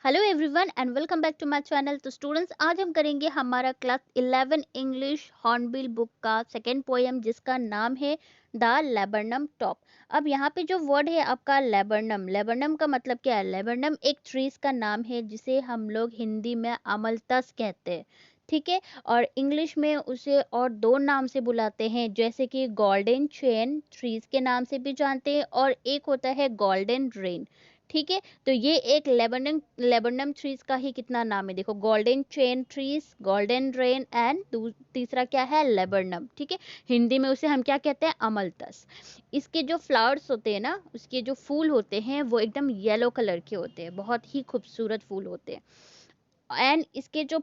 Hello everyone and welcome back to my channel. तो students, आज हम करेंगे हमारा क्लास 11 इंग्लिश हॉर्नबिल बुक का सेकेंड पोएम, जिसका नाम है द लेबरनम टॉप। अब यहाँ पे जो वर्ड है आपका लेबरनम, लेबरनम का मतलब क्या है? लेबरनम एक ट्रीज का नाम है जिसे हम लोग हिंदी में अमलतस कहते हैं, ठीक है। और इंग्लिश में उसे और दो नाम से बुलाते हैं, जैसे कि गोल्डन चेन ट्रीज के नाम से भी जानते हैं और एक होता है गोल्डन रेन, ठीक है। तो ये एक लेबनन लेबनम ट्रीज का ही कितना नाम है, देखो, golden chain trees, golden rain and तीसरा क्या है? लेबनम, ठीक है। हिंदी में उसे हम क्या कहते हैं? अमलतस। इसके जो फ्लावर्स होते हैं ना, उसके जो फूल होते हैं वो एकदम येलो कलर के होते हैं, बहुत ही खूबसूरत फूल होते हैं। एंड इसके जो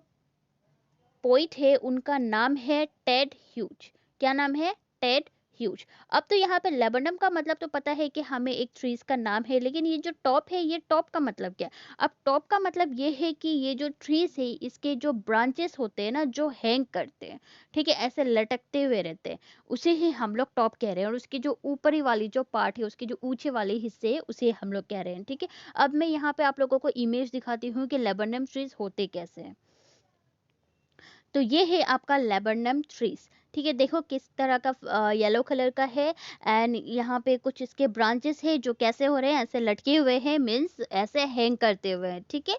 पोइट है उनका नाम है टेड ह्यूज। क्या नाम है? Ted Hughes. अब तो यहाँ पे लेबनम का मतलब तो पता है कि हमें एक ट्रीज का नाम है, लेकिन ये जो टॉप है, ये टॉप का मतलब क्या है? अब टॉप का मतलब ये है कि ये जो ट्रीज है, इसके जो ब्रांचेस होते हैं ना, जो हैंग करते हैं, ठीक है, ऐसे लटकते हुए रहते हैं, उसे ही हम लोग टॉप कह रहे हैं। और उसकी जो ऊपरी वाली जो पार्ट है, उसके जो ऊंचे वाले हिस्से है, उसे हम लोग कह रहे हैं, ठीक है। अब मैं यहाँ पे आप लोगों को इमेज दिखाती हूँ कि लेबनम ट्रीज होते कैसे हैं। तो ये है आपका लेबनम ट्रीज, ठीक है। देखो किस तरह का येलो कलर का है। एंड यहाँ पे कुछ इसके ब्रांचेस है जो कैसे हो रहे हैं, ऐसे लटके हुए हैं, मीन्स ऐसे हैंग करते हुए हैं, ठीक है।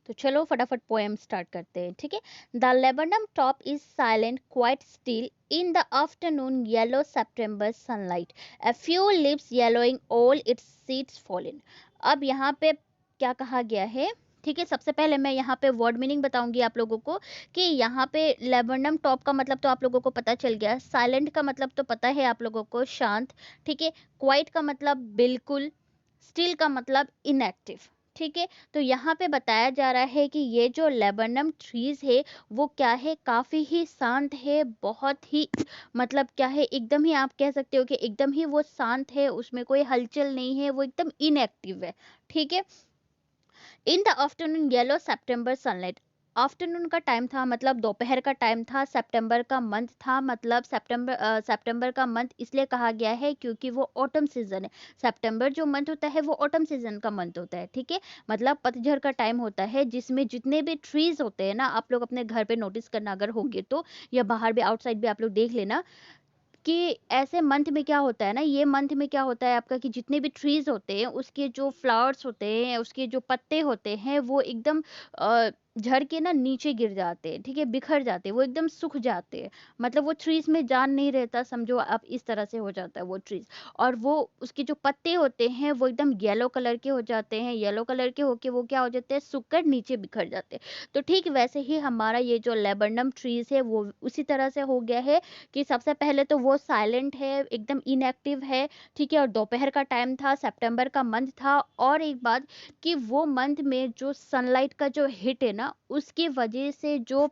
तो चलो फटाफट पोएम स्टार्ट करते हैं, ठीक है। The laburnum top is silent quite still in the afternoon yellow September sunlight, a few leaves yellowing, all its seeds fallen। अब यहाँ पे क्या कहा गया है, ठीक है। सबसे पहले मैं यहाँ पे वर्ड मीनिंग बताऊंगी आप लोगों को कि यहाँ पे लेबनम टॉप का मतलब तो आप लोगों को पता चल गया, साइलेंट का मतलब तो पता है आप लोगों को, शांत, ठीक है। क्वाइट का मतलब बिल्कुल, स्टिल का मतलब इनएक्टिव, ठीक है। तो यहाँ पे बताया जा रहा है कि ये जो लेबनम ट्रीज है वो क्या है, काफी ही शांत है, बहुत ही, मतलब क्या है, एकदम ही आप कह सकते हो कि एकदम ही वो शांत है, उसमें कोई हलचल नहीं है, वो एकदम इनएक्टिव है, ठीक है। In the afternoon yellow September sunlight, afternoon का टाइम था मतलब दोपहर का टाइम था, सितंबर का मंथ था मतलब सितंबर का मंथ इसलिए कहा गया है क्योंकि वो ऑटम सीजन है। सितंबर जो मंथ होता है वो ऑटम सीजन का मंथ होता है, ठीक है। मतलब पतझड़ का टाइम होता है, जिसमें जितने भी ट्रीज होते हैं ना, आप लोग अपने घर पे नोटिस करना अगर होंगे तो, या बाहर भी आउटसाइड भी आप लोग देख लेना कि ऐसे मंथ में क्या होता है ना, ये मंथ में क्या होता है आपका कि जितने भी ट्रीज होते हैं उसके जो फ्लावर्स होते हैं, उसके जो पत्ते होते हैं, वो एकदम झड़ के ना नीचे गिर जाते हैं, ठीक है, बिखर जाते हैं, वो एकदम सूख जाते हैं। मतलब वो ट्रीज में जान नहीं रहता, समझो आप, इस तरह से हो जाता है वो ट्रीज। और वो उसके जो पत्ते होते हैं वो एकदम येलो कलर के हो जाते हैं, येलो कलर के होके वो क्या हो जाते हैं, सूख कर नीचे बिखर जाते हैं। तो ठीक वैसे ही हमारा ये जो लेबनम ट्रीज है वो उसी तरह से हो गया है कि सबसे पहले तो वो साइलेंट है, एकदम इनएक्टिव है, ठीक है। और दोपहर का टाइम था, सितंबर का मंथ था। और एक बात कि वो मंथ में जो सनलाइट का जो हिट है ना, उसकी वजह से जो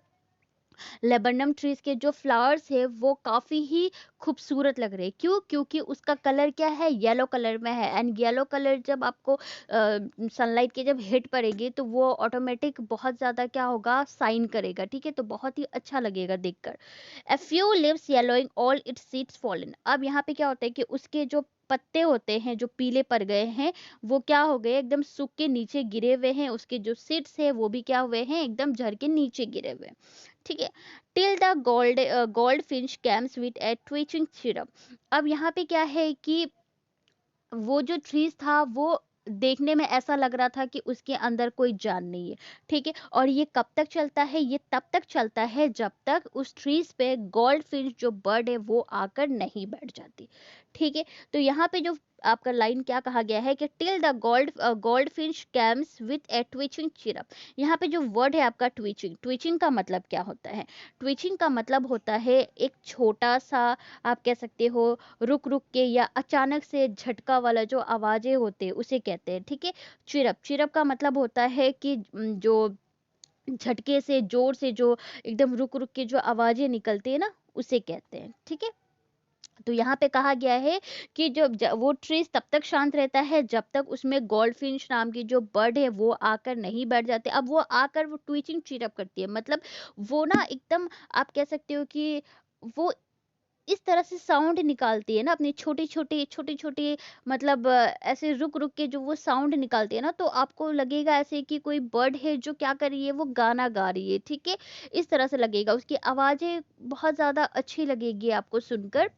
लेबनम ट्रीज के जो फ्लावर्स है वो काफी ही खूबसूरत लग रहे हैं। क्यों? क्योंकि उसका कलर क्या है, येलो कलर में है। एंड येलो कलर जब आपको सनलाइट की जब हिट पड़ेगी तो वो ऑटोमेटिक बहुत ज्यादा क्या होगा, साइन करेगा, ठीक है। तो बहुत ही अच्छा लगेगा देखकर। A few leaves yellowing, all its seeds fallen। अब यहाँ पे क्या होता है कि उसके जो पत्ते होते हैं जो पीले पड़ गए हैं, वो क्या हो गए, एकदम सूख के नीचे गिरे हुए हैं। उसके जो सीड्स है वो भी क्या हुए हैं, एकदम झड़ के नीचे गिरे हुए हैं, ठीक है। Till the gold Finch camps with A twitching syrup. अब यहाँ पे क्या है कि वो जो ट्रीज था वो देखने में ऐसा लग रहा था कि उसके अंदर कोई जान नहीं है, ठीक है। और ये कब तक चलता है? ये तब तक चलता है जब तक उस ट्रीज पे गोल्ड फिंच जो बर्ड है वो आकर नहीं बैठ जाती, ठीक है। तो यहाँ पे जो आपका लाइन क्या कहा गया है कि till the gold Finch camps with A twitching chirp. यहाँ पे जो वर्ड है आपका ट्विचिंग, ट्विचिंग का मतलब क्या होता है? ट्विचिंग का मतलब होता है एक छोटा सा, आप कह सकते हो, रुक रुक के या अचानक से झटका वाला जो आवाजें होते हैं उसे कहते हैं, ठीक है। चिरप, चिरप का मतलब होता है कि जो झटके से, जोर से, जो एकदम रुक रुक के जो आवाजें निकलती है ना, उसे कहते हैं, ठीक है। तो यहाँ पे कहा गया है कि वो ट्रीज तब तक शांत रहता है जब तक उसमें गोल्डफिंच नाम की जो बर्ड है वो आकर नहीं बैठ जाते। अब वो आकर वो ट्वीचिंग चिरप करती है, मतलब वो ना एकदम, आप कह सकते हो कि वो इस तरह से साउंड निकालती है ना, अपनी छोटी-छोटी मतलब ऐसे रुक-रुक के जो वो साउंड निकालती है ना, तो आपको लगेगा ऐसे कि कोई बर्ड है जो क्या कर रही है, वो गाना गा रही है, ठीक है? इस तरह से लगेगा, उसकी आवाज़ें बहुत ज़्यादा अच्छी लगेगी आपको सुनकर।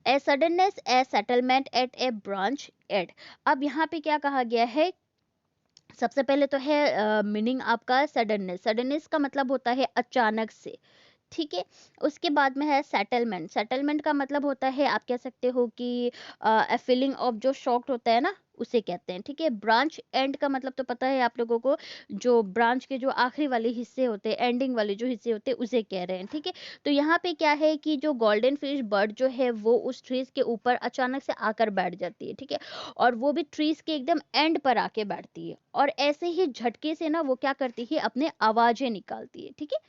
A suddenness, a settlement at a branch at. अब यहाँ पे क्या कहा गया है, सबसे पहले तो है मीनिंग आपका सडननेस। सडननेस का मतलब होता है अचानक से, ठीक है? उसके बाद में है सेटलमेंट। सेटलमेंट का मतलब होता है, आप कह सकते हो कि अ फीलिंग ऑफ जो शॉक्ड होता है ना, उसे कहते हैं, ठीक है? ब्रांच एंड का मतलब तो पता है आप लोगों को, जो ब्रांच के जो आखिरी वाले हिस्से होते हैं, एंडिंग वाले जो हिस्से होते हैं, उसे कह रहे हैं, ठीक है? तो यहाँ पे क्या है कि जो गोल्डन फिश बर्ड जो है, वो उस ट्रीज़ के ऊपर अचानक से आकर बैठ जाती है, ठीक है? और वो भी ट्रीज़ के एकदम एंड पर आके बैठती है, और ऐसे ही झटके से ना वो क्या करती है, अपने आवाज़ें निकालती है, ठीक है?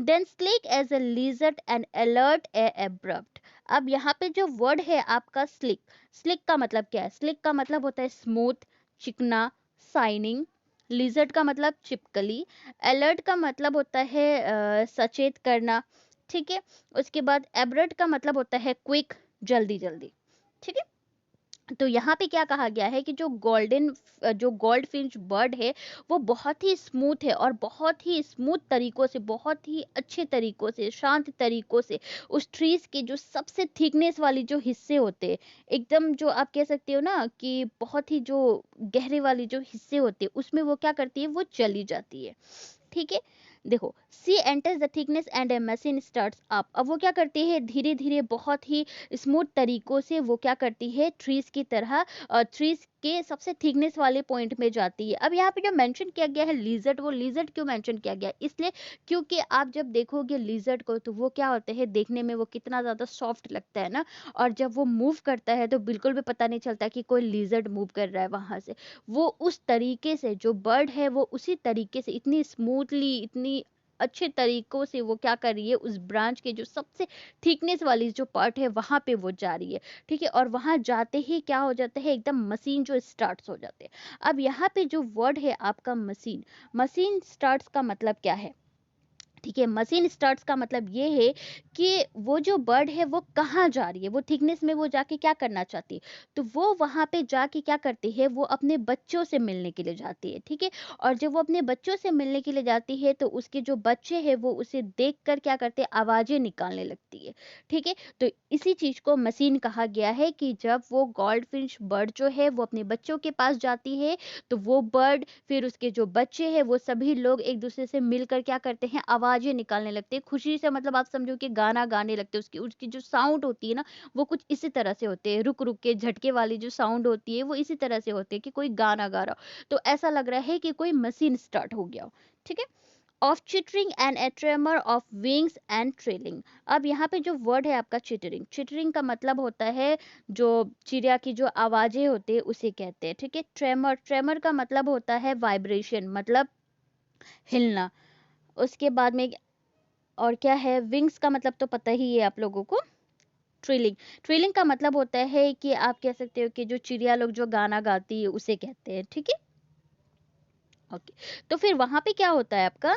Then sleek as a lizard and alert a abrupt. अब यहाँ पे जो वर्ड है आपका स्लिक, स्लिक का मतलब क्या है? स्लिक का मतलब होता है स्मूथ, चिकना, शाइनिंग। लिजर्ड का मतलब चिपकली। अलर्ट का मतलब होता है सचेत करना, ठीक है? उसके बाद एब्रप्ट का मतलब होता है क्विक, जल्दी जल्दी, ठीक है? तो यहाँ पे क्या कहा गया है कि जो गोल्ड फिंच बर्ड है, वो बहुत ही स्मूथ है, और बहुत ही स्मूथ तरीकों से, बहुत ही अच्छे तरीकों से, शांत तरीकों से उस ट्रीज के जो सबसे थिकनेस वाली जो हिस्से होते हैं, एकदम जो आप कह सकते हो ना कि बहुत ही जो गहरे वाले जो हिस्से होते हैं, उसमें वो क्या करती है, वो चली जाती है, ठीक है? देखो, she enters the thickness and a machine starts up. अब वो क्या करती है, धीरे धीरे बहुत ही स्मूथ तरीकों से वो क्या करती है, ट्रीज की तरह ट्रीज के सबसे थिकनेस वाले पॉइंट में जाती है। अब यहाँ पे जो मेंशन किया गया है लिजर्ड, वो लिजर्ड क्यों मेंशन किया गया, इसलिए क्योंकि आप जब देखोगे लिजर्ड को, तो वो क्या होते हैं, देखने में वो कितना ज्यादा सॉफ्ट लगता है ना, और जब वो मूव करता है तो बिल्कुल भी पता नहीं चलता कि कोई लिजर्ड मूव कर रहा है वहां से। वो उस तरीके से, जो बर्ड है वो उसी तरीके से, इतनी स्मूथली, इतनी अच्छे तरीकों से वो क्या कर रही है, उस ब्रांच के जो सबसे थिकनेस वाली जो पार्ट है वहां पे वो जा रही है, ठीक है? और वहां जाते ही क्या हो जाता है, एकदम मशीन जो स्टार्ट्स हो जाते हैं। अब यहाँ पे जो वर्ड है आपका मशीन, मशीन स्टार्ट्स का मतलब क्या है, ठीक है? मशीन स्टार्ट्स का मतलब ये है कि वो जो बर्ड है वो कहाँ जा रही है, वो थिकनेस में वो जाके क्या करना चाहती है, तो वो वहां पे जाके क्या करती है, वो अपने बच्चों से मिलने के लिए जाती है, ठीक है? और जब वो अपने बच्चों से मिलने के लिए जाती है, तो उसके जो बच्चे हैं वो उसे देख कर क्या करते हैं, आवाजें निकालने लगती है, ठीक है? तो इसी चीज को मशीन कहा गया है, कि जब वो गोल्ड फिश बर्ड जो है वो अपने बच्चों के पास जाती है, तो वो बर्ड, फिर उसके जो बच्चे हैं, वो सभी लोग एक दूसरे से मिलकर क्या करते हैं, आवाजें निकालने लगते हैं खुशी से, मतलब आप समझो कि गाना गाने लगते हैं। उसकी उसकी जो साउंड होती है ना, वो कुछ इसी तरह से होते हैं, रुक रुक के झटके वाली जो साउंड होती है, वो इसी तरह से होती है कि कोई गाना गा रहा हो, तो ऐसा लग रहा है कि कोई मशीन स्टार्ट हो गया हो, ठीक है? Of chittering and A tremor of wings and trailing. अब यहाँ पे जो वर्ड है आपका चिटरिंग, चिटरिंग का मतलब होता है जो चिड़िया की जो आवाजें होती है उसे कहते हैं, ठीक है? ट्रेमर, ट्रेमर का मतलब होता है वाइब्रेशन, मतलब हिलना। उसके बाद में और क्या है, विंग्स का मतलब तो पता ही है आप लोगों को, ट्रिलिंग। ट्रिलिंग का मतलब होता है कि आप कह सकते हो कि जो चिड़िया लोग जो गाना गाती है उसे कहते हैं, ठीक है? ओके। तो फिर वहां पे क्या होता है आपका,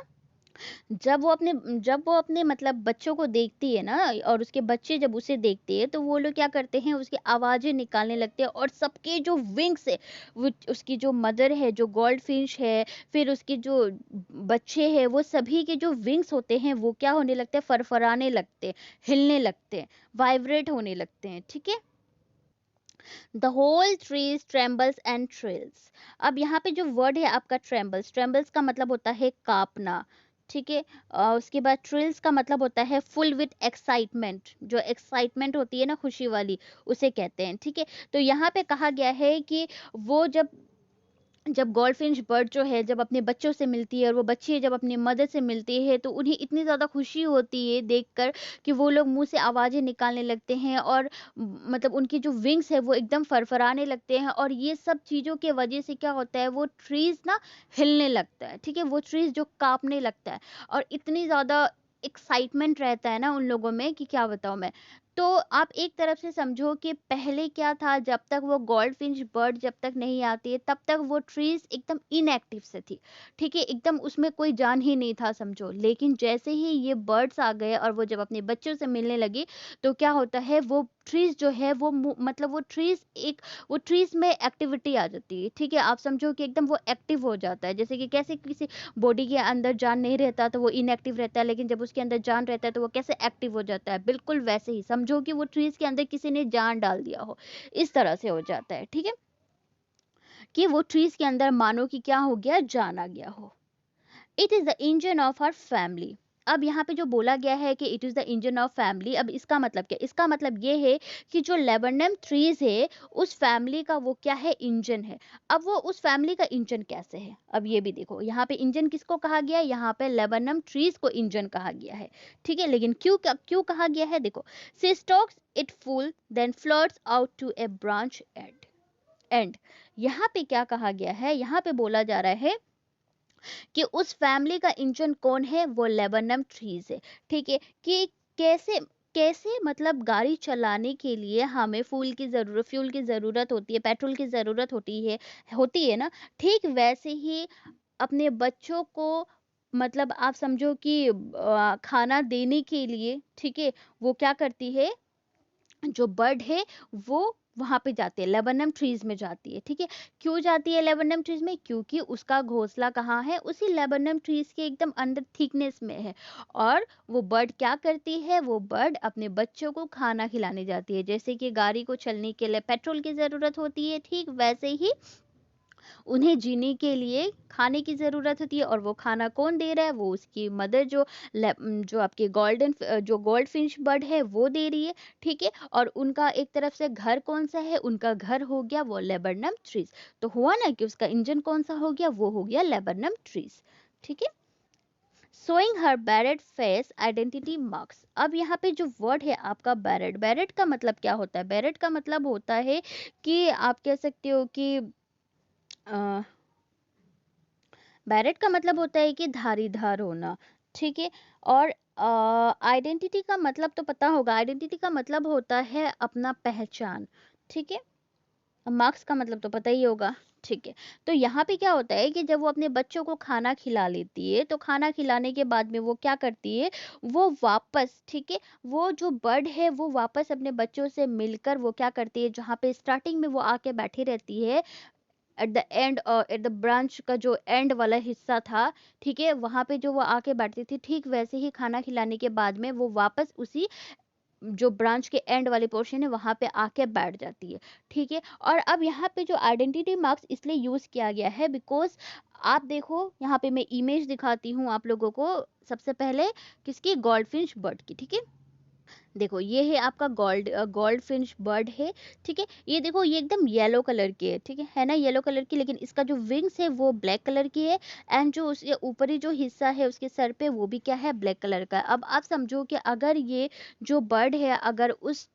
जब वो अपने मतलब बच्चों को देखती है ना, और उसके बच्चे जब उसे देखते हैं, तो वो लोग क्या करते हैं, उसकी आवाजें निकालने लगते हैं, और सबके जो विंग्स है, वो उसकी जो मदर है, जो गोल्ड फिश है, फिर उसके जो बच्चे हैं, वो सभी के जो विंग्स होते हैं वो क्या होने लगते हैं, फरफराने लगते हैं, हिलने लगते हैं, वाइब्रेट होने लगते हैं, ठीक है? The whole trees trembles and thrills. अब यहाँ पे जो वर्ड है आपका ट्रेम्बल्स, ट्रेम्बल्स का मतलब होता है कांपना, ठीक है? उसके बाद ट्रिल्स का मतलब होता है फुल विथ एक्साइटमेंट, जो एक्साइटमेंट होती है ना, खुशी वाली, उसे कहते हैं, ठीक है? तो यहाँ पे कहा गया है कि वो जब गोल्डफिंच बर्ड जो है जब अपने बच्चों से मिलती है, और वो बच्चे जब अपनी मदर से मिलती है, तो उन्हें इतनी ज़्यादा खुशी होती है देखकर कि वो लोग मुंह से आवाज़ें निकालने लगते हैं, और मतलब उनकी जो विंग्स है वो एकदम फरफराने लगते हैं, और ये सब चीज़ों के वजह से क्या होता है, वो ट्रीज ना हिलने लगता है, ठीक है? वो ट्रीज जो कांपने लगता है, और इतनी ज़्यादा एक्साइटमेंट रहता है ना उन लोगों में कि क्या बताऊँ मैं। तो आप एक तरफ से समझो कि पहले क्या था, जब तक वो गोल्डफिश बर्ड जब तक नहीं आती है तब तक वो ट्रीज एकदम इनएक्टिव से थी, ठीक है, एकदम उसमें कोई जान ही नहीं था समझो। लेकिन जैसे ही ये बर्ड्स आ गए और वो जब अपने बच्चों से मिलने लगी, तो क्या होता है, वो ट्रीज जो है वो मतलब वो ट्रीज एक, वो ट्रीज में एक्टिविटी आ जाती है, ठीक है, आप समझो कि एकदम वो एक्टिव हो जाता है। जैसे कि कैसे किसी बॉडी के अंदर जान नहीं रहता तो वो इनएक्टिव रहता है, लेकिन जब उसके अंदर जान रहता है तो वो कैसे एक्टिव हो जाता है, बिल्कुल वैसे ही समझो कि वो ट्रीज के अंदर किसी ने जान डाल दिया हो, इस तरह से हो जाता है, ठीक है, कि वो ट्रीज के अंदर मानो कि क्या हो गया, जान आ गया हो। It is the engine of our family. अब यहाँ पे जो बोला गया है कि it is the engine of family, अब इसका मतलब क्या, इसका मतलब ये है कि जो लेबनम ट्रीज है उस फैमिली का वो क्या है, इंजन है। अब वो उस फैमिली का इंजन कैसे है, अब ये भी देखो, यहाँ पे इंजन किसको कहा गया है, यहाँ पे लेबनम ट्रीज को इंजन कहा गया है, ठीक है। लेकिन क्यों क्यों कहा गया है, देखो, she stocks it full then floats out to a branch and यहाँ पे क्या कहा गया है, यहाँ पे बोला जा रहा है कि उस फैमिली का इंजन कौन है, वो लेबनम ट्रीज है, ठीक है। कि कैसे, कैसे मतलब गाड़ी चलाने के लिए हमें फ्यूल की जरूरत होती है, पेट्रोल की जरूरत होती है ना, ठीक वैसे ही अपने बच्चों को, मतलब आप समझो कि खाना देने के लिए, ठीक है, वो क्या करती है, जो बर्ड है वो वहां पे जाती है, लेबनम ट्रीज में जाती है, ठीक है। क्यों जाती है लेबनम ट्रीज में, क्योंकि उसका घोंसला कहाँ है, उसी लेबनम ट्रीज के एकदम अंदर थिकनेस में है। और वो बर्ड क्या करती है, वो बर्ड अपने बच्चों को खाना खिलाने जाती है। जैसे कि गाड़ी को चलने के लिए पेट्रोल की जरूरत होती है, ठीक वैसे ही उन्हें जीने के लिए खाने की ज़रूरत होती है। और वो खाना कौन दे रहा है, वो उसकी मदर, जो आपके जो गोल्ड फिश बर्ड है वो दे रही है, ठीक है। और उनका एक तरफ से घर कौन सा है, उनका घर हो गया वो लेबनम ट्रीज। तो हुआ ना कि उसका इंजन कौन सा हो गया, वो हो गया लेबनम ट्रीज, ठीक है। Showing her barred face identity marks. अब यहाँ पे जो वर्ड है आपका बैरेड, बैरेड का मतलब क्या होता है, बैरेड का मतलब होता है कि आप कह सकते हो कि बैरेट का मतलब होता है कि धारीदार होना, ठीक है। और आइडेंटिटी का मतलब तो पता होगा, आइडेंटिटी का मतलब होता है अपना पहचान, ठीक है। मार्क्स का मतलब तो पता ही होगा, ठीक है। तो यहाँ पे क्या होता है कि जब वो अपने बच्चों को खाना खिला लेती है, तो खाना खिलाने के बाद में वो क्या करती है, वो वापस, ठीक है, वो जो बर्ड है वो वापस अपने बच्चों से मिलकर वो क्या करती है, जहाँ पे स्टार्टिंग में वो आके बैठी रहती है एट द ब्रांच का जो एंड वाला हिस्सा था, ठीक है, वहां पे जो वो आके बैठती थी, ठीक वैसे ही खाना खिलाने के बाद में वो वापस उसी जो ब्रांच के एंड वाले पोर्शन है वहां पे आके बैठ जाती है, ठीक है। और अब यहाँ पे जो आइडेंटिटी मार्क्स इसलिए यूज किया गया है बिकॉज आप देखो यहाँ पे मैं इमेज दिखाती हूँ आप लोगों को, सबसे पहले किसकी, गोल्डफिश बर्ड की, ठीक है। देखो ये है आपका गोल्ड फिनिश बर्ड है, ठीक है। ये देखो ये एकदम येलो कलर की है ना, येलो कलर की, लेकिन इसका जो विंग्स है वो ब्लैक कलर की है। एंड जो उसके ऊपरी जो हिस्सा है उसके सर पे वो भी क्या है, ब्लैक कलर का है। अब आप समझो कि अगर ये जो बर्ड है अगर उस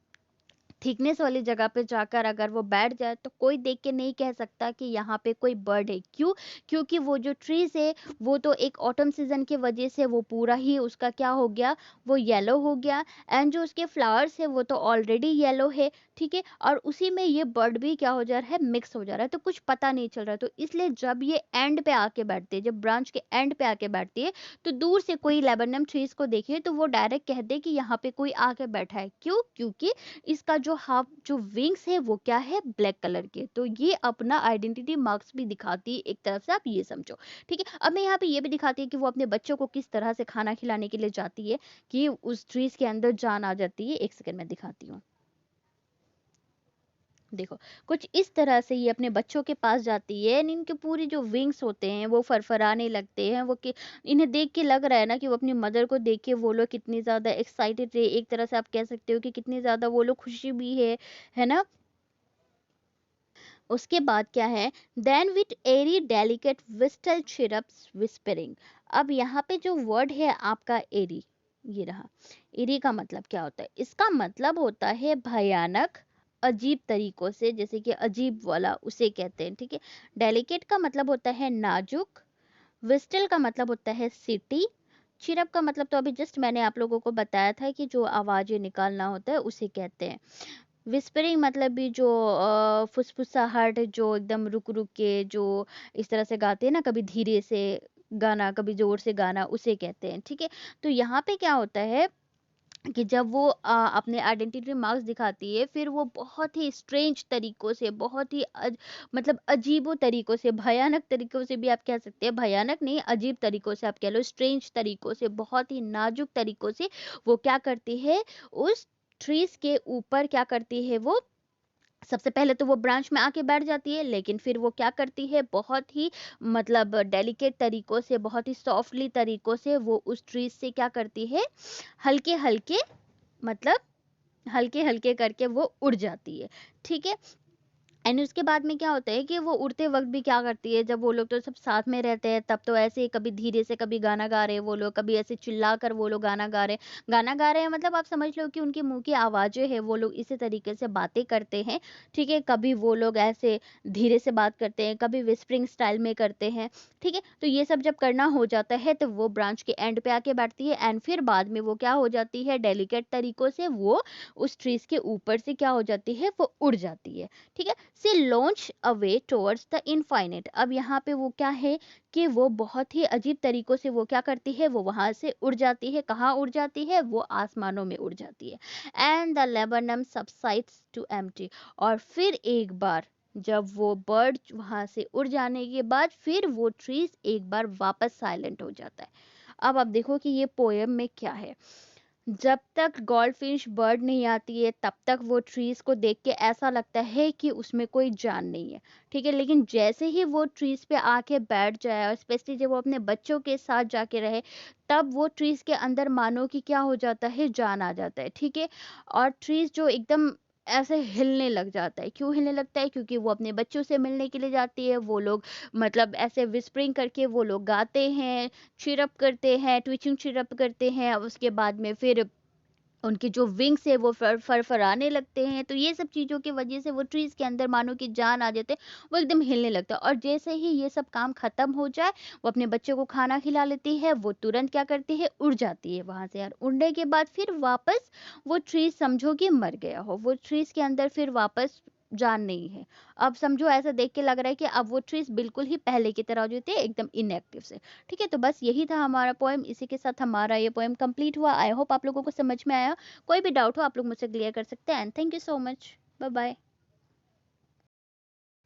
थिकनेस वाली जगह पे जाकर अगर वो बैठ जाए तो कोई देख के नहीं कह सकता कि यहाँ पे कोई बर्ड है, क्यों, क्योंकि वो जो ट्रीज है वो तो एक ऑटम सीजन की वजह से वो पूरा ही उसका क्या हो गया, वो येलो हो गया। एंड जो उसके फ्लावर्स है वो तो ऑलरेडी येलो है, ठीक है। और उसी में ये बर्ड भी क्या हो जा रहा है, मिक्स हो जा रहा है, तो कुछ पता नहीं चल रहा है। तो इसलिए जब ये एंड पे आके बैठते हैं, जब ब्रांच के एंड पे आके बैठती है, तो दूर से कोई लेबनम ट्रीज को देखे तो वो डायरेक्ट कह दे कि यहाँ पे कोई आके बैठा है, क्यों, क्योंकि इसका जो हाफ जो विंग्स है वो क्या है, ब्लैक कलर के। तो ये अपना आइडेंटिटी मार्क्स भी दिखाती है, एक तरफ से आप ये समझो, ठीक है। अब मैं यहाँ पे ये भी दिखाती है कि वो अपने बच्चों को किस तरह से खाना खिलाने के लिए जाती है, कि उस ट्रीज के अंदर जान आ जाती है। एक सेकंड में दिखाती हूँ, देखो कुछ इस तरह से ये अपने बच्चों के पास जाती है and इनके पूरे जो विंग्स होते हैं वो फरफराने लगते हैं, वो कि इन्हें देख के लग रहा है ना कि वो अपनी मदर को देख के वो लोग कितनी ज्यादा एक्साइटेड है, एक तरह से आप कह सकते हो कि कितनी ज्यादा वो लोग खुशी भी है ना। उसके बाद क्या है, then with airy delicate whistle chirps whispering. अब यहाँ पे जो वर्ड है आपका एरी, ये रहा। एरी का मतलब क्या होता है, इसका मतलब होता है भयानक, अजीब तरीकों से, जैसे कि अजीब वाला उसे कहते हैं, ठीक है। डेलिकेट का मतलब होता है नाजुक, विस्टल का मतलब होता है सिटी, चिरप का मतलब तो अभी जस्ट मैंने आप लोगों को बताया था कि जो आवाज़ें निकालना होता है उसे कहते हैं। विस्परिंग मतलब भी जो फुसफुसाहट जो एकदम रुक-रुक के जो इस तरह से गाते हैं ना, कभी धीरे से गाना, कभी ज़ोर से गाना, उसे कहते हैं, ठीक है? तो यहाँ पे क्या होता है कि जब वो अपने आइडेंटिटी मार्क्स दिखाती है, फिर वो बहुत ही स्ट्रेंज तरीकों से, बहुत ही मतलब अजीबो तरीकों से, भयानक तरीकों से भी आप कह सकते हैं, भयानक नहीं, अजीब तरीकों से आप कह लो, स्ट्रेंज तरीकों से, बहुत ही नाजुक तरीकों से वो क्या करती है, उस ट्रीज़ के ऊपर क्या करती है वो, सबसे पहले तो वो ब्रांच में आके बैठ जाती है, लेकिन फिर वो क्या करती है, बहुत ही मतलब डेलिकेट तरीकों से, बहुत ही सॉफ्टली तरीकों से वो उस ट्रीज़ से क्या करती है, हल्के-हल्के मतलब हल्के-हल्के करके वो उड़ जाती है, ठीक है? एंड उसके बाद में क्या होता है कि वो उड़ते वक़्त भी क्या करती है, जब वो लोग तो सब साथ में रहते हैं, तब तो ऐसे ही कभी धीरे से कभी गाना गा रहे हैं वो लोग, कभी ऐसे चिल्लाकर वो लोग गाना गा रहे हैं। गाना गा रहे हैं मतलब आप समझ लो कि उनके मुँह की आवाज़ें हैं, वो लोग इसी तरीके से बातें करते हैं, ठीक है? कभी वो लोग ऐसे धीरे से बात करते हैं, कभी व्हिस्परिंग स्टाइल में करते हैं, ठीक है? तो ये सब जब करना हो जाता है, तो वो ब्रांच के एंड पे आके बैठती है एंड फिर बाद में वो क्या हो जाती है, डेलिकेट तरीकों से वो उस ट्रीज़ के ऊपर से क्या हो जाती है, वो उड़ जाती है। ठीक है, से launch away towards the infinite. अब यहाँ पे वो क्या है कि वो बहुत ही अजीब तरीकों से वो क्या करती है, वो वहां से उड़ जाती है, कहाँ उड़ जाती है, वो आसमानों में उड़ जाती है। And the laburnum subsides to empty. और फिर एक बार जब वो बर्ड वहां से उड़ जाने के बाद फिर वो ट्रीज एक बार वापस साइलेंट हो जाता है। अब आप देखो कि ये पोयम में क्या है। जब तक गोल्डफिश बर्ड नहीं आती है तब तक वो ट्रीज को देख के ऐसा लगता है कि उसमें कोई जान नहीं है, ठीक है, लेकिन जैसे ही वो ट्रीज पे आके बैठ जाए और स्पेशली जब वो अपने बच्चों के साथ जाके रहे, तब वो ट्रीज के अंदर मानो कि क्या हो जाता है, जान आ जाता है, ठीक है। और ट्रीज जो एकदम ऐसे हिलने लग जाता है, क्यों हिलने लगता है, क्योंकि वो अपने बच्चों से मिलने के लिए जाती है, वो लोग मतलब ऐसे विस्परिंग करके वो लोग गाते हैं, चिरप करते हैं, ट्विचिंग चिरप करते हैं, उसके बाद में फिर उनके जो विंग्स है वो फरफराने लगते हैं। तो ये सब चीज़ों की वजह से वो ट्रीज़ के अंदर मानो कि जान आ जाते हैं, वो एकदम हिलने लगता है। और जैसे ही ये सब काम खत्म हो जाए, वो अपने बच्चों को खाना खिला लेती है, वो तुरंत क्या करती है, उड़ जाती है वहाँ से। और उड़ने के बाद फिर वापस वो ट्रीज़ समझो कि मर गया हो, वो ट्रीज़ के अंदर फिर वापस जान नहीं है। अब समझो ऐसा देख के लग रहा है कि अब वो ट्रीज़ बिल्कुल ही पहले की तरह जो थे एकदम इनएक्टिव से। ठीक है, तो बस यही था हमारा पोएम। इसी के साथ हमारा ये पोएम कंप्लीट हुआ। आई होप आप लोगों को समझ में आया। कोई भी डाउट हो आप लोग मुझसे क्लियर कर सकते हैं। And thank you so much. Bye bye.